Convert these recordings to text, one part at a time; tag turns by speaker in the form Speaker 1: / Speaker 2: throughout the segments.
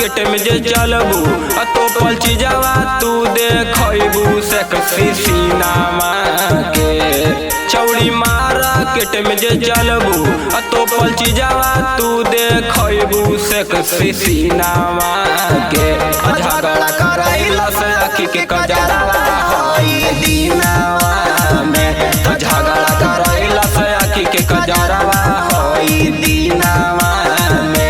Speaker 1: Market में जे चलबू तो पल चीजवा तू देखबू सेक्सी सीनामा के। छौड़ी मार्केट में जे चलबू तो पल चीजवा तू देखबू सेक्सी सीनामा के। झगड़ा करैला से आखी के कजरावा होई दीनावा में। झगड़ा करैला से आखी के कजरावा होई दीनावा में।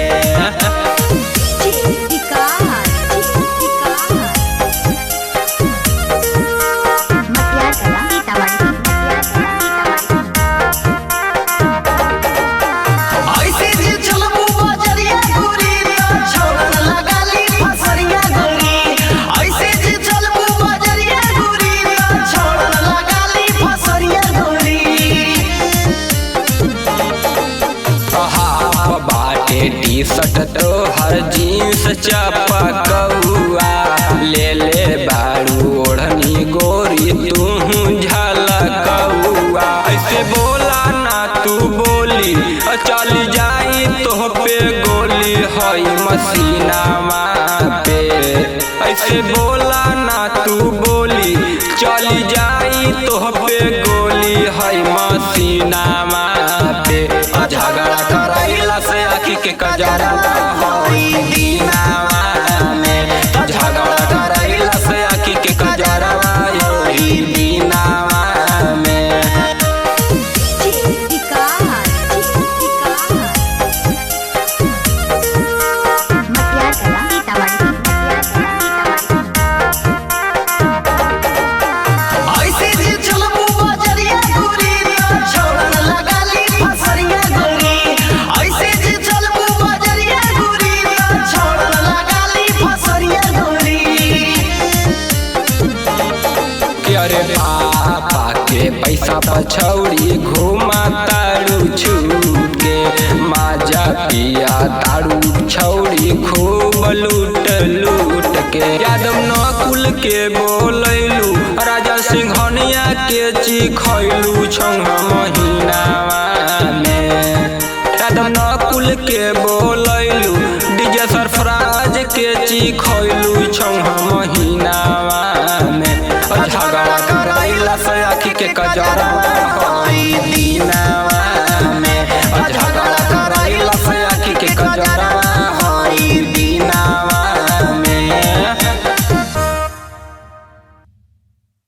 Speaker 1: टी शर्ट तो हर जीन्स चपकौआ ले बारू ओढ़नी गोरी तू झलकौआ। ऐसे बोला ना तू बोली चल जाई तो पे गोली हई मसीनामा पे। ऐसे बोला ना तू बोली चल जाई तो पे गोली हई मसीनामा पे। झगड़ा करैला से आखी के कजरावा होई दीनावा में। झगड़ा करैला से आखी के कजरावा होई दीनावा में। अरे पापा के पैसा पछौड़ी घुमा तारू छूट के। माजा पिया तारू छौड़ी खूब लूट लूट के। यादव नकुल के बोलैलू राजा सिंघनिया के चिखैलू छौहा महीनावा में। यादव नकुल के